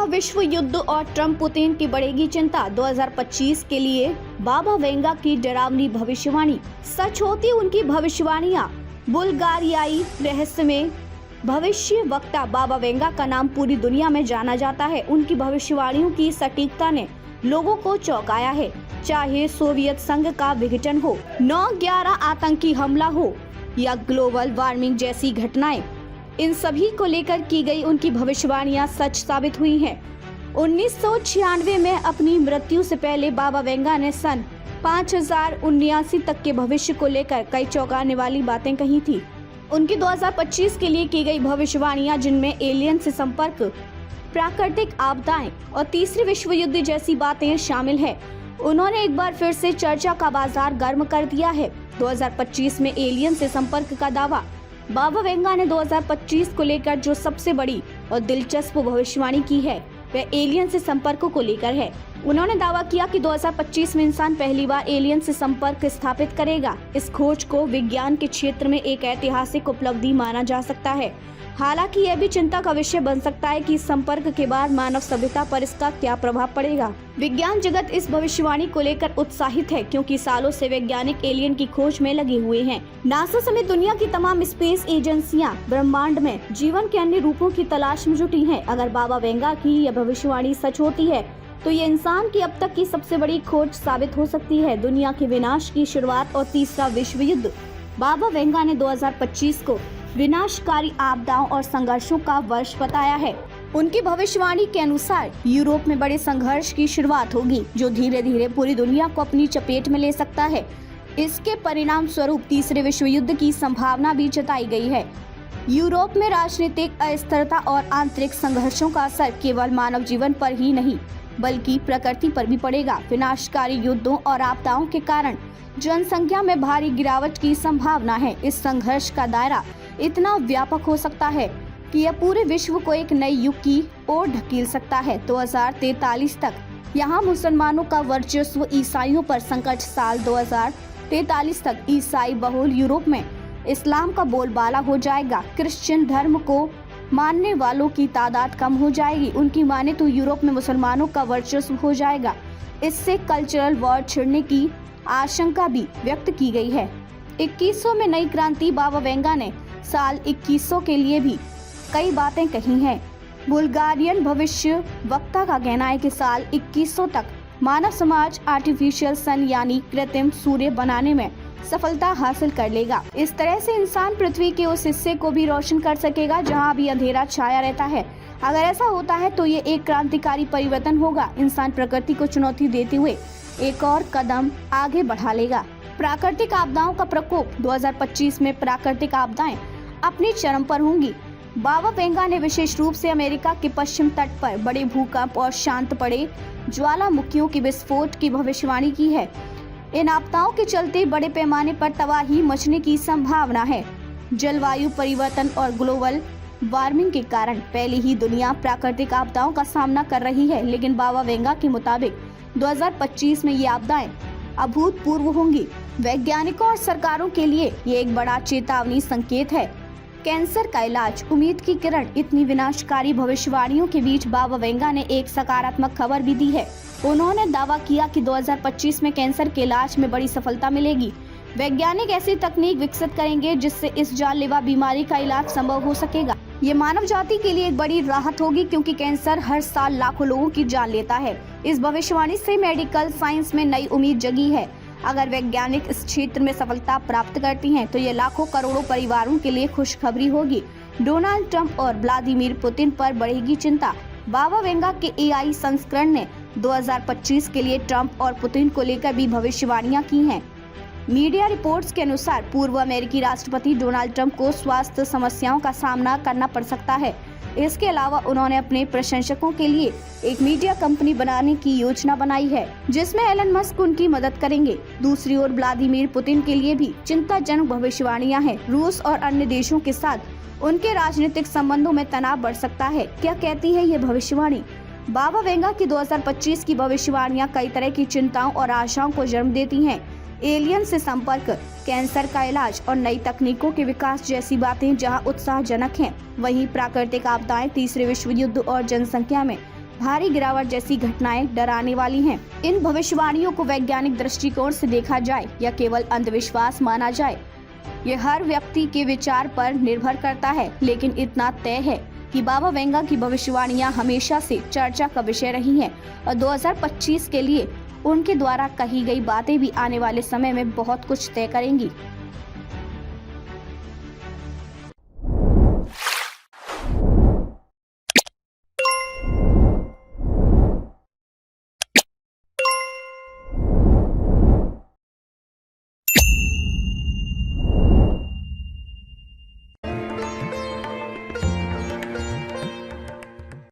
विश्व युद्ध और ट्रंप पुतिन की बढ़ेगी चिंता। 2025 के लिए बाबा वेंगा की डरावनी भविष्यवाणी। सच होती उनकी भविष्यवाणियां। बुल्गारियाई रहस्य में भविष्य वक्ता बाबा वेंगा का नाम पूरी दुनिया में जाना जाता है। उनकी भविष्यवाणियों की सटीकता ने लोगों को चौंकाया है। चाहे सोवियत संघ का विघटन हो, 9/11 आतंकी हमला हो या ग्लोबल वार्मिंग जैसी घटनाएं, इन सभी को लेकर की गई उनकी भविष्यवाणियां सच साबित हुई हैं। 1996 में अपनी मृत्यु से पहले बाबा वेंगा ने सन 5079 तक के भविष्य को लेकर कई चौंकाने वाली बातें कही थी। उनकी 2025 के लिए की गई भविष्यवाणियां, जिनमें एलियन से संपर्क, प्राकृतिक आपदाएं और तीसरे विश्व युद्ध जैसी बातें शामिल है, उन्होंने एक बार फिर से चर्चा का बाजार गर्म कर दिया है। 2025 में एलियन से संपर्क का दावा। बाबा वेंगा ने 2025 को लेकर जो सबसे बड़ी और दिलचस्प भविष्यवाणी की है वह एलियन से संपर्क को लेकर है। उन्होंने दावा किया कि 2025 में इंसान पहली बार एलियन से संपर्क स्थापित करेगा। इस खोज को विज्ञान के क्षेत्र में एक ऐतिहासिक उपलब्धि माना जा सकता है। हालांकि यह भी चिंता का विषय बन सकता है कि इस संपर्क के बाद मानव सभ्यता पर इसका क्या प्रभाव पड़ेगा। विज्ञान जगत इस भविष्यवाणी को लेकर उत्साहित है, क्योंकि सालों से वैज्ञानिक एलियन की खोज में लगे हुए हैं। नासा समेत दुनिया की तमाम स्पेस एजेंसियां ब्रह्मांड में जीवन के अन्य रूपों की तलाश में जुटी हैं। अगर बाबा वेंगा की यह भविष्यवाणी सच होती है तो ये इंसान की अब तक की सबसे बड़ी खोज साबित हो सकती है। दुनिया के विनाश की शुरुआत और तीसरा विश्व युद्ध। बाबा वेंगा ने 2025 को विनाशकारी आपदाओं और संघर्षों का वर्ष बताया है। उनकी भविष्यवाणी के अनुसार यूरोप में बड़े संघर्ष की शुरुआत होगी, जो धीरे धीरे पूरी दुनिया को अपनी चपेट में ले सकता है। इसके परिणाम स्वरूप तीसरे विश्व युद्ध की संभावना भी जताई गई है। यूरोप में राजनीतिक अस्थिरता और आंतरिक संघर्षों का असर केवल मानव जीवन पर ही नहीं बल्कि प्रकृति पर भी पड़ेगा। विनाशकारी युद्धों और आपदाओं के कारण जनसंख्या में भारी गिरावट की संभावना है। इस संघर्ष का दायरा इतना व्यापक हो सकता है कि यह पूरे विश्व को एक नए युग की ओर ढकेल सकता है। 2043 तक यहाँ मुसलमानों का वर्चस्व ईसाइयों पर संकट। साल 2043 तक ईसाई बहुल यूरोप में इस्लाम का बोलबाला हो जाएगा। क्रिश्चियन धर्म को मानने वालों की तादाद कम हो जाएगी। उनकी माने तो यूरोप में मुसलमानों का वर्चस्व हो जाएगा। इससे कल्चरल वॉर छिड़ने की आशंका भी व्यक्त की गई है। 2100 में नई क्रांति। बाबा वेंगा ने साल 2100 के लिए भी कई बातें कही हैं। बुल्गारियन भविष्य वक्ता का कहना है कि साल 2100 तक मानव समाज आर्टिफिशियल सन यानी कृत्रिम सूर्य बनाने में सफलता हासिल कर लेगा। इस तरह से इंसान पृथ्वी के उस हिस्से को भी रोशन कर सकेगा जहां अभी अंधेरा छाया रहता है। अगर ऐसा होता है तो ये एक क्रांतिकारी परिवर्तन होगा। इंसान प्रकृति को चुनौती देते हुए एक और कदम आगे बढ़ा लेगा। प्राकृतिक आपदाओं का प्रकोप। 2025 में प्राकृतिक आपदाएं अपनी चरम पर होंगी। बाबा वेंगा ने विशेष रूप से अमेरिका के पश्चिम तट पर बड़े भूकंप और शांत पड़े ज्वालामुखियों के विस्फोट की भविष्यवाणी की है। इन आपदाओं के चलते बड़े पैमाने पर तबाही मचने की संभावना है। जलवायु परिवर्तन और ग्लोबल वार्मिंग के कारण पहले ही दुनिया प्राकृतिक आपदाओं का सामना कर रही है, लेकिन बाबा वेंगा के मुताबिक 2025 में ये आपदाएं अभूतपूर्व होंगी। वैज्ञानिकों और सरकारों के लिए ये एक बड़ा चेतावनी संकेत है। कैंसर का इलाज, उम्मीद की किरण। इतनी विनाशकारी भविष्यवाणियों के बीच बाबा वेंगा ने एक सकारात्मक खबर भी दी है। उन्होंने दावा किया कि 2025 में कैंसर के इलाज में बड़ी सफलता मिलेगी। वैज्ञानिक ऐसी तकनीक विकसित करेंगे जिससे इस जानलेवा बीमारी का इलाज संभव हो सकेगा। ये मानव जाति के लिए एक बड़ी राहत होगी, क्योंकि कैंसर हर साल लाखों लोगों की जान लेता है। इस भविष्यवाणी से मेडिकल साइंस में नई उम्मीद जगी है। अगर वैज्ञानिक इस क्षेत्र में सफलता प्राप्त करती हैं, तो ये लाखों करोड़ों परिवारों के लिए खुशखबरी होगी। डोनाल्ड ट्रंप और व्लादिमीर पुतिन पर बढ़ेगी चिंता। बाबा वेंगा के एआई संस्करण ने 2025 के लिए ट्रंप और पुतिन को लेकर भी भविष्यवाणियां की हैं। मीडिया रिपोर्ट्स के अनुसार पूर्व अमेरिकी राष्ट्रपति डोनाल्ड ट्रंप को स्वास्थ्य समस्याओं का सामना करना पड़ सकता है। इसके अलावा उन्होंने अपने प्रशंसकों के लिए एक मीडिया कंपनी बनाने की योजना बनाई है, जिसमें एलन मस्क उनकी मदद करेंगे। दूसरी ओर व्लादिमीर पुतिन के लिए भी चिंताजनक भविष्यवाणियां हैं। रूस और अन्य देशों के साथ उनके राजनीतिक संबंधों में तनाव बढ़ सकता है। क्या कहती है ये भविष्यवाणी? बाबा वेंगा की 2025 की भविष्यवाणियां कई तरह की चिंताओं और आशाओं को जन्म देती हैं। एलियन से संपर्क, कैंसर का इलाज और नई तकनीकों के विकास जैसी बातें जहां उत्साहजनक हैं, वहीं प्राकृतिक आपदाएं, तीसरे विश्व युद्ध और जनसंख्या में भारी गिरावट जैसी घटनाएं डराने वाली हैं। इन भविष्यवाणियों को वैज्ञानिक दृष्टिकोण से देखा जाए या केवल अंधविश्वास माना जाए, ये हर व्यक्ति के विचार पर निर्भर करता है। लेकिन इतना तय है कि बाबा वेंगा की भविष्यवाणियां हमेशा से चर्चा का विषय रही हैं और 2025 के लिए उनके द्वारा कही गई बातें भी आने वाले समय में बहुत कुछ तय करेंगी।